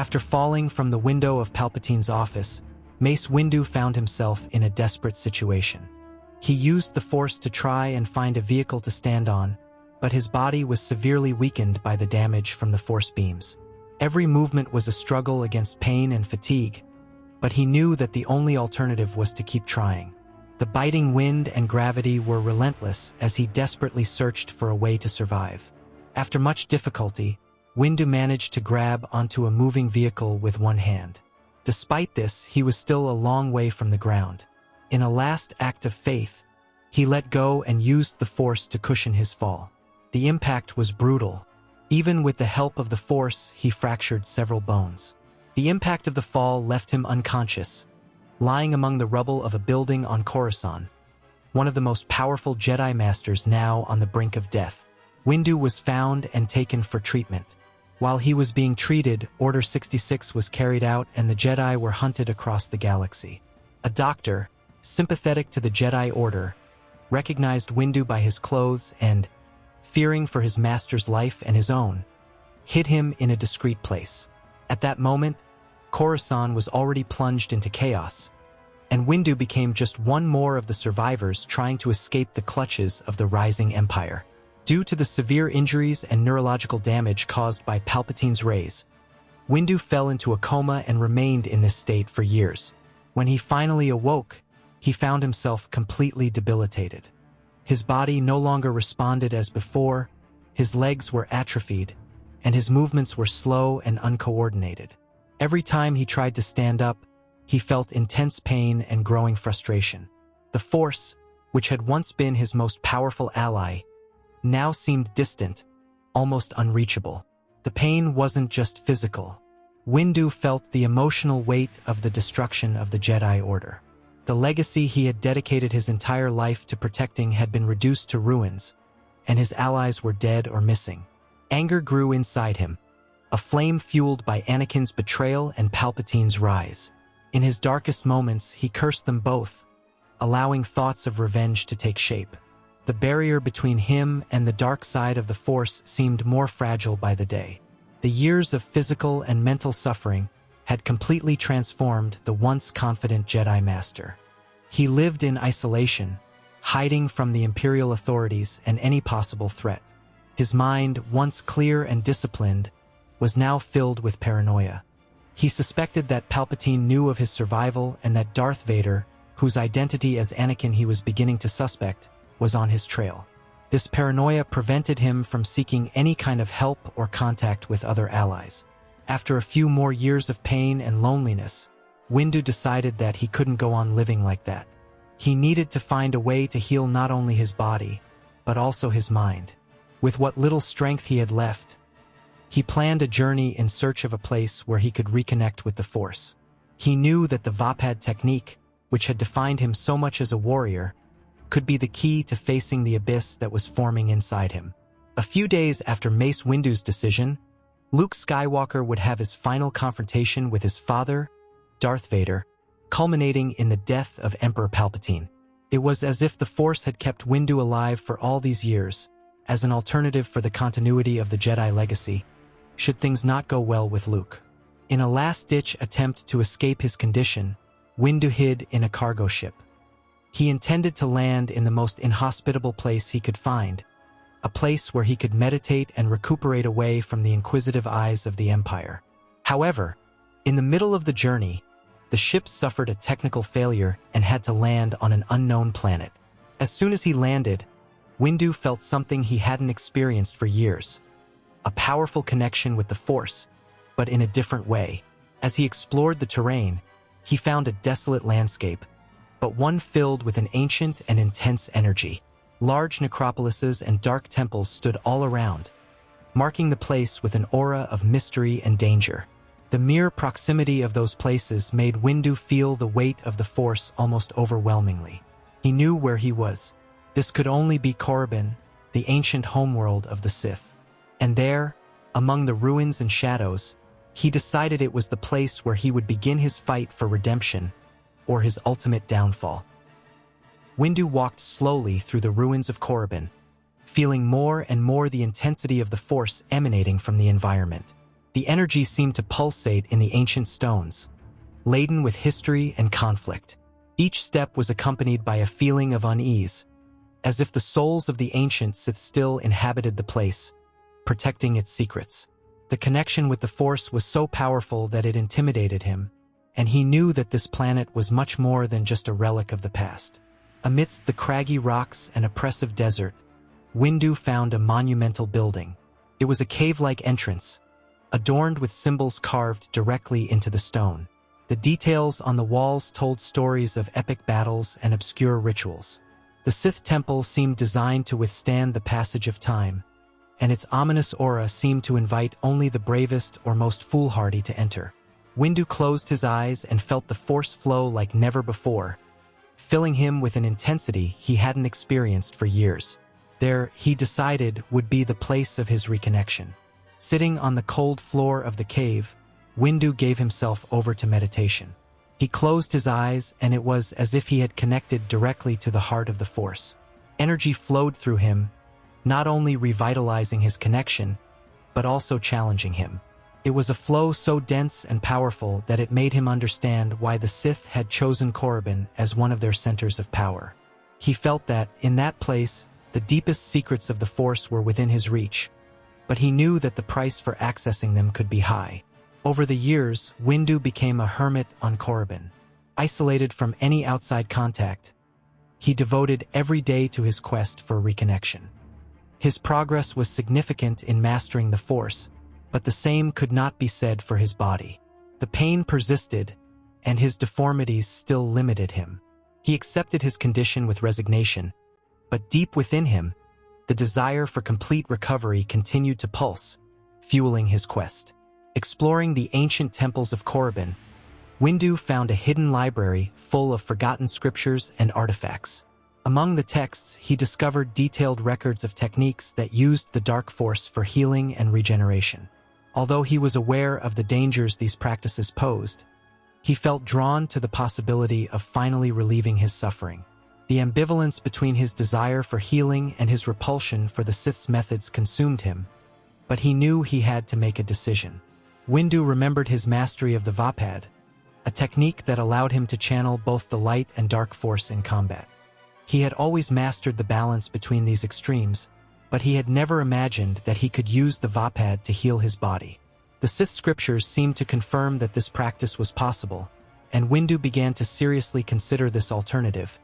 After falling from the window of Palpatine's office, Mace Windu found himself in a desperate situation. He used the Force to try and find a vehicle to stand on, but his body was severely weakened by the damage from the Force beams. Every movement was a struggle against pain and fatigue, but he knew that the only alternative was to keep trying. The biting wind and gravity were relentless as he desperately searched for a way to survive. After much difficulty, Windu managed to grab onto a moving vehicle with one hand. Despite this, he was still a long way from the ground. In a last act of faith, he let go and used the Force to cushion his fall. The impact was brutal. Even with the help of the Force, he fractured several bones. The impact of the fall left him unconscious, lying among the rubble of a building on Coruscant, one of the most powerful Jedi Masters now on the brink of death. Windu was found and taken for treatment. While he was being treated, Order 66 was carried out and the Jedi were hunted across the galaxy. A doctor, sympathetic to the Jedi Order, recognized Windu by his clothes and, fearing for his master's life and his own, hid him in a discreet place. At that moment, Coruscant was already plunged into chaos, and Windu became just one more of the survivors trying to escape the clutches of the rising empire. Due to the severe injuries and neurological damage caused by Palpatine's rays, Windu fell into a coma and remained in this state for years. When he finally awoke, he found himself completely debilitated. His body no longer responded as before, his legs were atrophied, and his movements were slow and uncoordinated. Every time he tried to stand up, he felt intense pain and growing frustration. The Force, which had once been his most powerful ally, now seemed distant, almost unreachable. The pain wasn't just physical. Windu felt the emotional weight of the destruction of the Jedi Order. The legacy he had dedicated his entire life to protecting had been reduced to ruins, and his allies were dead or missing. Anger grew inside him, a flame fueled by Anakin's betrayal and Palpatine's rise. In his darkest moments, he cursed them both, allowing thoughts of revenge to take shape. The barrier between him and the dark side of the Force seemed more fragile by the day. The years of physical and mental suffering had completely transformed the once confident Jedi Master. He lived in isolation, hiding from the Imperial authorities and any possible threat. His mind, once clear and disciplined, was now filled with paranoia. He suspected that Palpatine knew of his survival and that Darth Vader, whose identity as Anakin he was beginning to suspect, was on his trail. This paranoia prevented him from seeking any kind of help or contact with other allies. After a few more years of pain and loneliness, Windu decided that he couldn't go on living like that. He needed to find a way to heal not only his body, but also his mind. With what little strength he had left, he planned a journey in search of a place where he could reconnect with the Force. He knew that the Vapad technique, which had defined him so much as a warrior, could be the key to facing the abyss that was forming inside him. A few days after Mace Windu's decision, Luke Skywalker would have his final confrontation with his father, Darth Vader, culminating in the death of Emperor Palpatine. It was as if the Force had kept Windu alive for all these years, as an alternative for the continuity of the Jedi legacy, should things not go well with Luke. In a last-ditch attempt to escape his condition, Windu hid in a cargo ship. He intended to land in the most inhospitable place he could find, a place where he could meditate and recuperate away from the inquisitive eyes of the Empire. However, in the middle of the journey, the ship suffered a technical failure and had to land on an unknown planet. As soon as he landed, Windu felt something he hadn't experienced for years, a powerful connection with the Force, but in a different way. As he explored the terrain, he found a desolate landscape, but one filled with an ancient and intense energy. Large necropolises and dark temples stood all around, marking the place with an aura of mystery and danger. The mere proximity of those places made Windu feel the weight of the Force almost overwhelmingly. He knew where he was. This could only be Korriban, the ancient homeworld of the Sith. And there, among the ruins and shadows, he decided it was the place where he would begin his fight for redemption, or his ultimate downfall. Windu walked slowly through the ruins of Korriban, feeling more and more the intensity of the Force emanating from the environment. The energy seemed to pulsate in the ancient stones, laden with history and conflict. Each step was accompanied by a feeling of unease, as if the souls of the ancient Sith still inhabited the place, protecting its secrets. The connection with the Force was so powerful that it intimidated him, and he knew that this planet was much more than just a relic of the past. Amidst the craggy rocks and oppressive desert, Windu found a monumental building. It was a cave-like entrance, adorned with symbols carved directly into the stone. The details on the walls told stories of epic battles and obscure rituals. The Sith temple seemed designed to withstand the passage of time, and its ominous aura seemed to invite only the bravest or most foolhardy to enter. Windu closed his eyes and felt the Force flow like never before, filling him with an intensity he hadn't experienced for years. There, he decided, would be the place of his reconnection. Sitting on the cold floor of the cave, Windu gave himself over to meditation. He closed his eyes, and it was as if he had connected directly to the heart of the Force. Energy flowed through him, not only revitalizing his connection, but also challenging him. It was a flow so dense and powerful that it made him understand why the Sith had chosen Korriban as one of their centers of power. He felt that, in that place, the deepest secrets of the Force were within his reach, but he knew that the price for accessing them could be high. Over the years, Windu became a hermit on Korriban. Isolated from any outside contact, he devoted every day to his quest for reconnection. His progress was significant in mastering the Force, but the same could not be said for his body. The pain persisted, and his deformities still limited him. He accepted his condition with resignation, but deep within him, the desire for complete recovery continued to pulse, fueling his quest. Exploring the ancient temples of Korriban, Windu found a hidden library full of forgotten scriptures and artifacts. Among the texts, he discovered detailed records of techniques that used the Dark Force for healing and regeneration. Although he was aware of the dangers these practices posed, he felt drawn to the possibility of finally relieving his suffering. The ambivalence between his desire for healing and his repulsion for the Sith's methods consumed him, but he knew he had to make a decision. Windu remembered his mastery of the Vapad, a technique that allowed him to channel both the light and dark force in combat. He had always mastered the balance between these extremes, but he had never imagined that he could use the Vapad to heal his body. The Sith scriptures seemed to confirm that this practice was possible, and Windu began to seriously consider this alternative,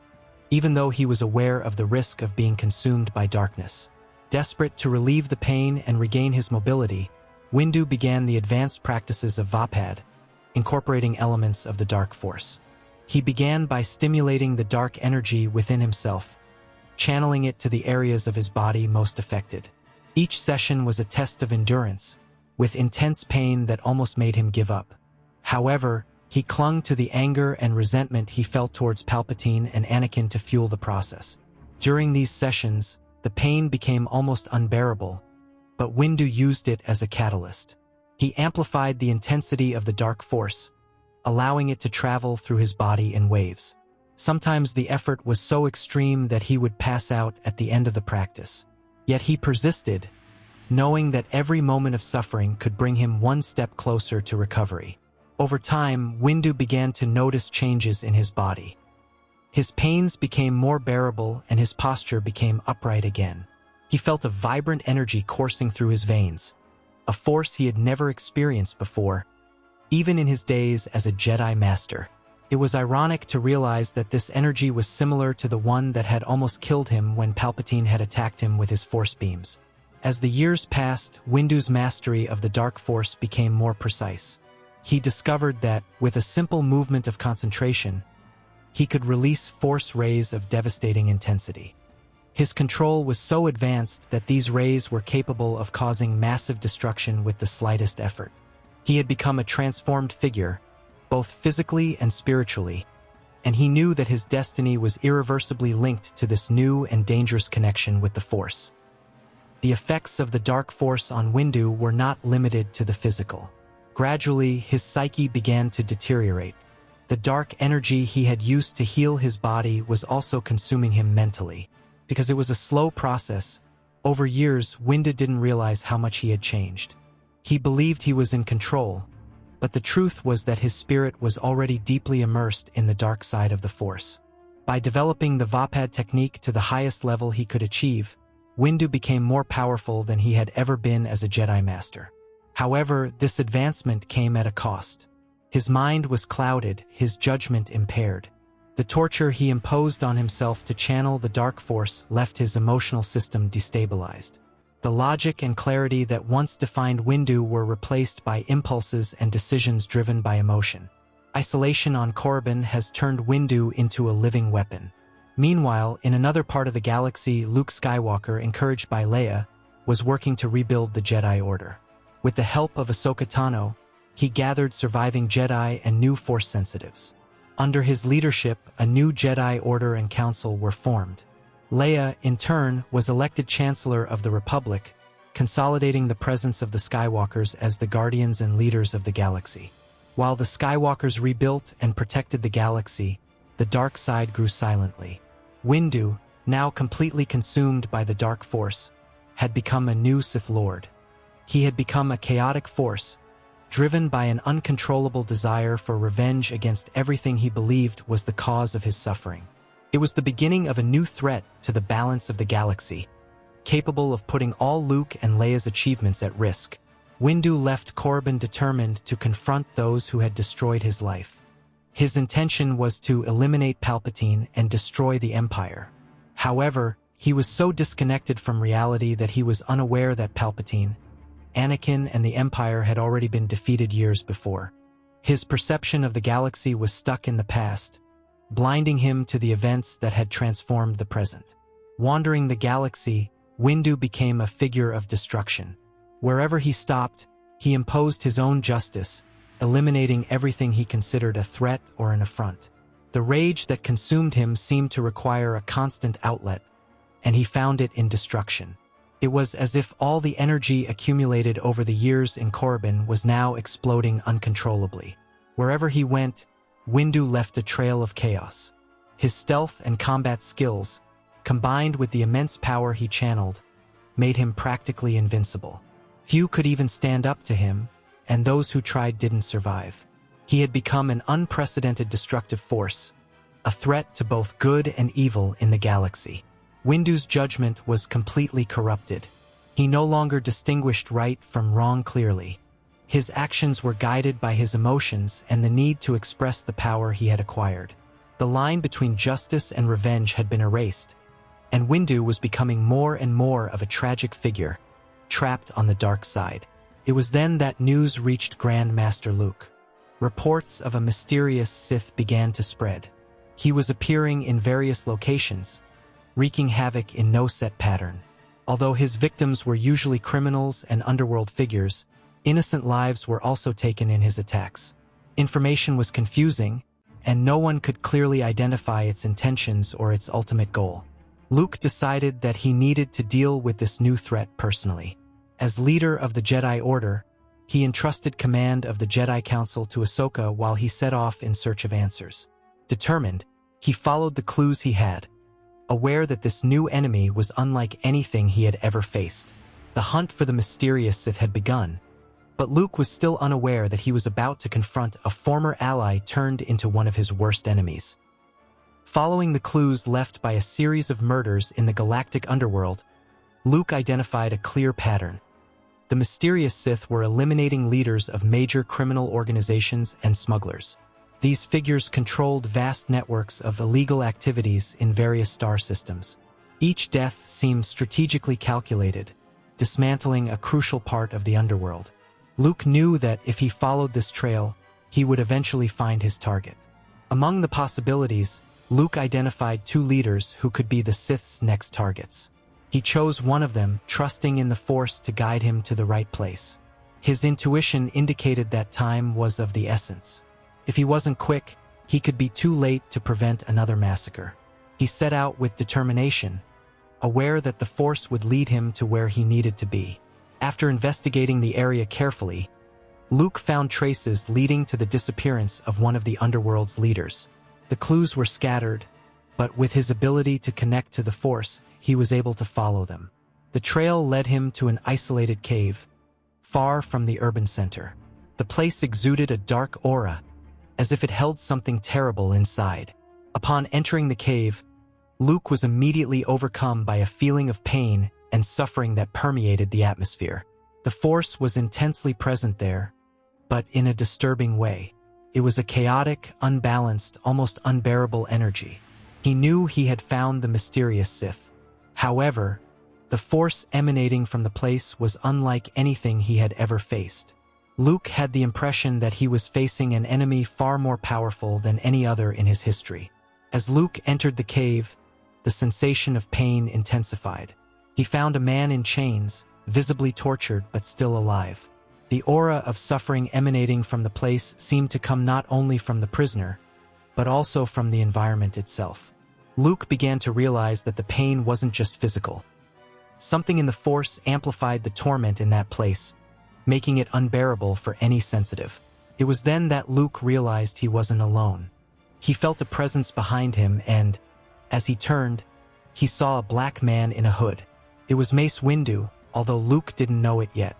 even though he was aware of the risk of being consumed by darkness. Desperate to relieve the pain and regain his mobility, Windu began the advanced practices of Vapad, incorporating elements of the Dark Force. He began by stimulating the dark energy within himself, channeling it to the areas of his body most affected. Each session was a test of endurance, with intense pain that almost made him give up. However, he clung to the anger and resentment he felt towards Palpatine and Anakin to fuel the process. During these sessions, the pain became almost unbearable, but Windu used it as a catalyst. He amplified the intensity of the Dark Force, allowing it to travel through his body in waves. Sometimes the effort was so extreme that he would pass out at the end of the practice. Yet he persisted, knowing that every moment of suffering could bring him one step closer to recovery. Over time, Windu began to notice changes in his body. His pains became more bearable and his posture became upright again. He felt a vibrant energy coursing through his veins, a force he had never experienced before, even in his days as a Jedi Master. It was ironic to realize that this energy was similar to the one that had almost killed him when Palpatine had attacked him with his force beams. As the years passed, Windu's mastery of the Dark Force became more precise. He discovered that, with a simple movement of concentration, he could release force rays of devastating intensity. His control was so advanced that these rays were capable of causing massive destruction with the slightest effort. He had become a transformed figure, both physically and spiritually, and he knew that his destiny was irreversibly linked to this new and dangerous connection with the Force. The effects of the Dark Force on Windu were not limited to the physical. Gradually, his psyche began to deteriorate. The dark energy he had used to heal his body was also consuming him mentally. Because it was a slow process, over years, Windu didn't realize how much he had changed. He believed he was in control, but the truth was that his spirit was already deeply immersed in the dark side of the Force. By developing the Vapad technique to the highest level he could achieve, Windu became more powerful than he had ever been as a Jedi Master. However, this advancement came at a cost. His mind was clouded, his judgment impaired. The torture he imposed on himself to channel the dark force left his emotional system destabilized. The logic and clarity that once defined Windu were replaced by impulses and decisions driven by emotion. Isolation on Korriban has turned Windu into a living weapon. Meanwhile, in another part of the galaxy, Luke Skywalker, encouraged by Leia, was working to rebuild the Jedi Order. With the help of Ahsoka Tano, he gathered surviving Jedi and new Force sensitives. Under his leadership, a new Jedi Order and Council were formed. Leia, in turn, was elected Chancellor of the Republic, consolidating the presence of the Skywalkers as the guardians and leaders of the galaxy. While the Skywalkers rebuilt and protected the galaxy, the dark side grew silently. Windu, now completely consumed by the dark force, had become a new Sith Lord. He had become a chaotic force, driven by an uncontrollable desire for revenge against everything he believed was the cause of his suffering. It was the beginning of a new threat to the balance of the galaxy, capable of putting all Luke and Leia's achievements at risk. Windu left Korriban determined to confront those who had destroyed his life. His intention was to eliminate Palpatine and destroy the Empire. However, he was so disconnected from reality that he was unaware that Palpatine, Anakin, and the Empire had already been defeated years before. His perception of the galaxy was stuck in the past, blinding him to the events that had transformed the present. Wandering the galaxy, Windu became a figure of destruction. Wherever he stopped, he imposed his own justice, eliminating everything he considered a threat or an affront. The rage that consumed him seemed to require a constant outlet, and he found it in destruction. It was as if all the energy accumulated over the years in Korriban was now exploding uncontrollably. Wherever he went, Windu left a trail of chaos. His stealth and combat skills, combined with the immense power he channeled, made him practically invincible. Few could even stand up to him, and those who tried didn't survive. He had become an unprecedented destructive force, a threat to both good and evil in the galaxy. Windu's judgment was completely corrupted. He no longer distinguished right from wrong clearly. His actions were guided by his emotions and the need to express the power he had acquired. The line between justice and revenge had been erased, and Windu was becoming more and more of a tragic figure, trapped on the dark side. It was then that news reached Grand Master Luke. Reports of a mysterious Sith began to spread. He was appearing in various locations, wreaking havoc in no set pattern. Although his victims were usually criminals and underworld figures, innocent lives were also taken in his attacks. Information was confusing, and no one could clearly identify its intentions or its ultimate goal. Luke decided that he needed to deal with this new threat personally. As leader of the Jedi Order, he entrusted command of the Jedi Council to Ahsoka while he set off in search of answers. Determined, he followed the clues he had, aware that this new enemy was unlike anything he had ever faced. The hunt for the mysterious Sith had begun, but Luke was still unaware that he was about to confront a former ally turned into one of his worst enemies. Following the clues left by a series of murders in the galactic underworld, Luke identified a clear pattern. The mysterious Sith were eliminating leaders of major criminal organizations and smugglers. These figures controlled vast networks of illegal activities in various star systems. Each death seemed strategically calculated, dismantling a crucial part of the underworld. Luke knew that if he followed this trail, he would eventually find his target. Among the possibilities, Luke identified two leaders who could be the Sith's next targets. He chose one of them, trusting in the Force to guide him to the right place. His intuition indicated that time was of the essence. If he wasn't quick, he could be too late to prevent another massacre. He set out with determination, aware that the Force would lead him to where he needed to be. After investigating the area carefully, Luke found traces leading to the disappearance of one of the underworld's leaders. The clues were scattered, but with his ability to connect to the Force, he was able to follow them. The trail led him to an isolated cave, far from the urban center. The place exuded a dark aura, as if it held something terrible inside. Upon entering the cave, Luke was immediately overcome by a feeling of pain and suffering that permeated the atmosphere. The Force was intensely present there, but in a disturbing way. It was a chaotic, unbalanced, almost unbearable energy. He knew he had found the mysterious Sith. However, the force emanating from the place was unlike anything he had ever faced. Luke had the impression that he was facing an enemy far more powerful than any other in his history. As Luke entered the cave, the sensation of pain intensified. He found a man in chains, visibly tortured but still alive. The aura of suffering emanating from the place seemed to come not only from the prisoner, but also from the environment itself. Luke began to realize that the pain wasn't just physical. Something in the Force amplified the torment in that place, making it unbearable for any sensitive. It was then that Luke realized he wasn't alone. He felt a presence behind him and, as he turned, he saw a black man in a hood. It was Mace Windu, although Luke didn't know it yet.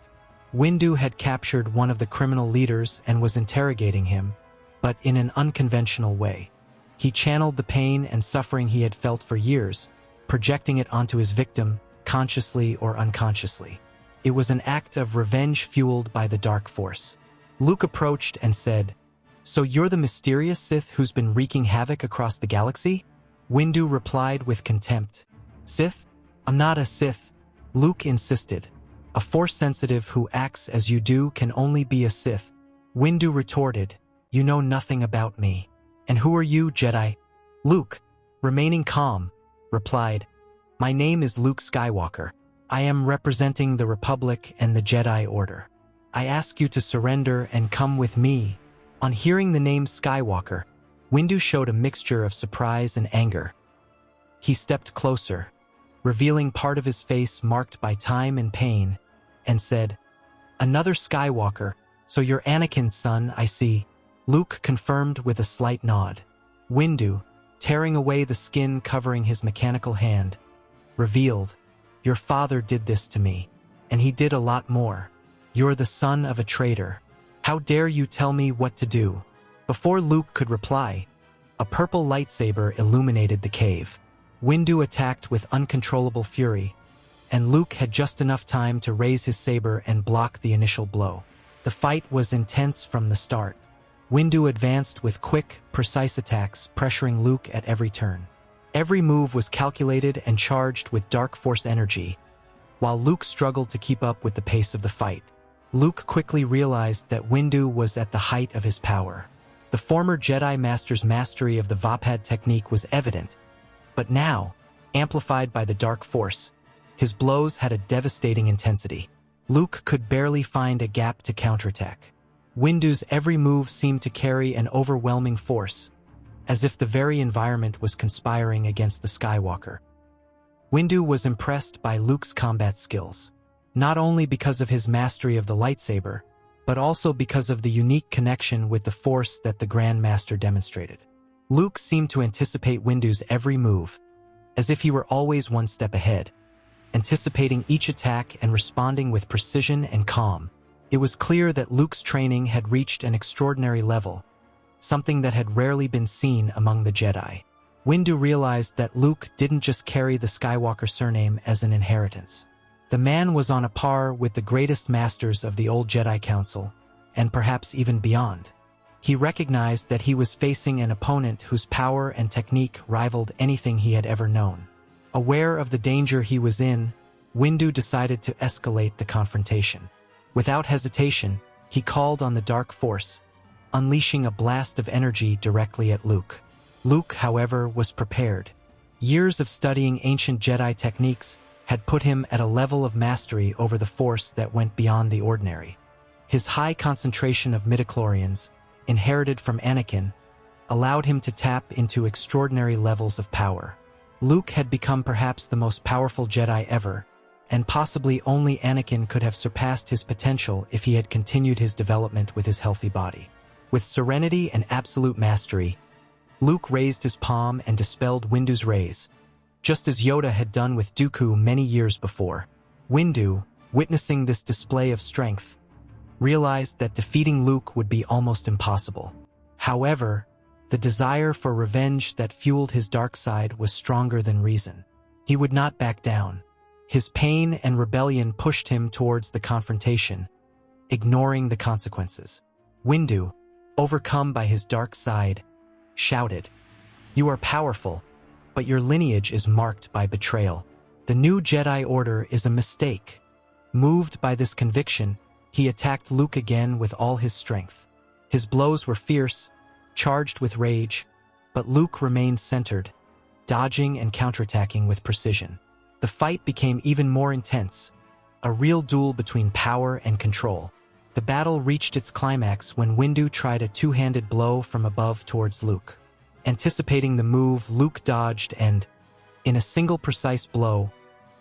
Windu had captured one of the criminal leaders and was interrogating him, but in an unconventional way. He channeled the pain and suffering he had felt for years, projecting it onto his victim, consciously or unconsciously. It was an act of revenge fueled by the dark force. Luke approached and said, "So you're the mysterious Sith who's been wreaking havoc across the galaxy?" Windu replied with contempt. "Sith? I'm not a Sith," Luke insisted. "A Force-sensitive who acts as you do can only be a Sith." Windu retorted, "You know nothing about me. And who are you, Jedi?" Luke, remaining calm, replied, "My name is Luke Skywalker. I am representing the Republic and the Jedi Order. I ask you to surrender and come with me." On hearing the name Skywalker, Windu showed a mixture of surprise and anger. He stepped closer, revealing part of his face marked by time and pain, and said, "Another Skywalker, so you're Anakin's son, I see." Luke confirmed with a slight nod. Windu, tearing away the skin covering his mechanical hand, revealed, "Your father did this to me, and he did a lot more. You're the son of a traitor. How dare you tell me what to do?" Before Luke could reply, a purple lightsaber illuminated the cave. Windu attacked with uncontrollable fury, and Luke had just enough time to raise his saber and block the initial blow. The fight was intense from the start. Windu advanced with quick, precise attacks, pressuring Luke at every turn. Every move was calculated and charged with dark force energy, while Luke struggled to keep up with the pace of the fight. Luke quickly realized that Windu was at the height of his power. The former Jedi Master's mastery of the Vapad technique was evident, but now, amplified by the dark force, his blows had a devastating intensity. Luke could barely find a gap to counterattack. Windu's every move seemed to carry an overwhelming force, as if the very environment was conspiring against the Skywalker. Windu was impressed by Luke's combat skills, not only because of his mastery of the lightsaber, but also because of the unique connection with the Force that the Grand Master demonstrated. Luke seemed to anticipate Windu's every move, as if he were always one step ahead, anticipating each attack and responding with precision and calm. It was clear that Luke's training had reached an extraordinary level, something that had rarely been seen among the Jedi. Windu realized that Luke didn't just carry the Skywalker surname as an inheritance. The man was on a par with the greatest masters of the old Jedi Council, and perhaps even beyond. He recognized that he was facing an opponent whose power and technique rivaled anything he had ever known. Aware of the danger he was in, Windu decided to escalate the confrontation. Without hesitation, he called on the Dark Force, unleashing a blast of energy directly at Luke. Luke, however, was prepared. Years of studying ancient Jedi techniques had put him at a level of mastery over the Force that went beyond the ordinary. His high concentration of midichlorians, inherited from Anakin, allowed him to tap into extraordinary levels of power. Luke had become perhaps the most powerful Jedi ever, and possibly only Anakin could have surpassed his potential if he had continued his development with his healthy body. With serenity and absolute mastery, Luke raised his palm and dispelled Windu's rays, just as Yoda had done with Dooku many years before. Windu, witnessing this display of strength, realized that defeating Luke would be almost impossible. However, the desire for revenge that fueled his dark side was stronger than reason. He would not back down. His pain and rebellion pushed him towards the confrontation, ignoring the consequences. Windu, overcome by his dark side, shouted, "You are powerful, but your lineage is marked by betrayal. The new Jedi Order is a mistake." Moved by this conviction, he attacked Luke again with all his strength. His blows were fierce, charged with rage, but Luke remained centered, dodging and counterattacking with precision. The fight became even more intense, a real duel between power and control. The battle reached its climax when Windu tried a two-handed blow from above towards Luke. Anticipating the move, Luke dodged and, in a single precise blow,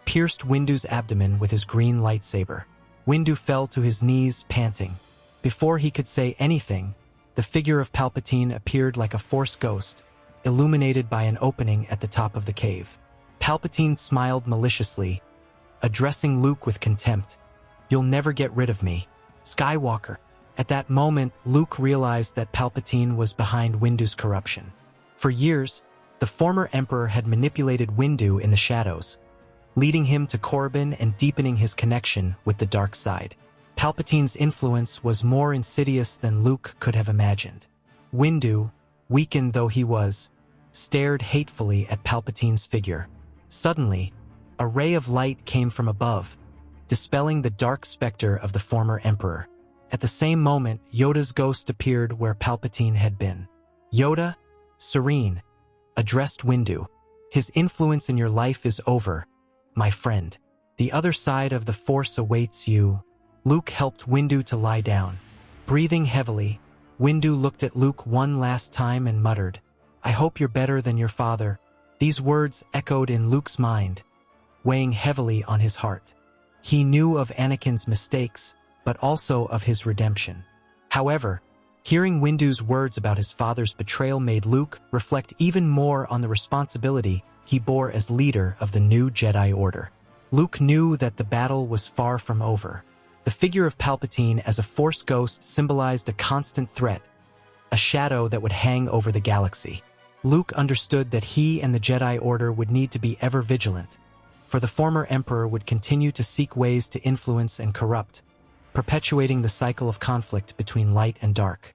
pierced Windu's abdomen with his green lightsaber. Windu fell to his knees, panting. Before he could say anything, the figure of Palpatine appeared like a Force ghost, illuminated by an opening at the top of the cave. Palpatine smiled maliciously, addressing Luke with contempt. "You'll never get rid of me, Skywalker." At that moment, Luke realized that Palpatine was behind Windu's corruption. For years, the former Emperor had manipulated Windu in the shadows, leading him to Korriban and deepening his connection with the dark side. Palpatine's influence was more insidious than Luke could have imagined. Windu, weakened though he was, stared hatefully at Palpatine's figure. Suddenly, a ray of light came from above, dispelling the dark specter of the former Emperor. At the same moment, Yoda's ghost appeared where Palpatine had been. Yoda, serene, addressed Windu. "His influence in your life is over, my friend. The other side of the Force awaits you." Luke helped Windu to lie down. Breathing heavily, Windu looked at Luke one last time and muttered, "I hope you're better than your father." These words echoed in Luke's mind, weighing heavily on his heart. He knew of Anakin's mistakes, but also of his redemption. However, hearing Windu's words about his father's betrayal made Luke reflect even more on the responsibility he bore as leader of the new Jedi Order. Luke knew that the battle was far from over. The figure of Palpatine as a Force ghost symbolized a constant threat, a shadow that would hang over the galaxy. Luke understood that he and the Jedi Order would need to be ever vigilant, for the former Emperor would continue to seek ways to influence and corrupt, perpetuating the cycle of conflict between light and dark.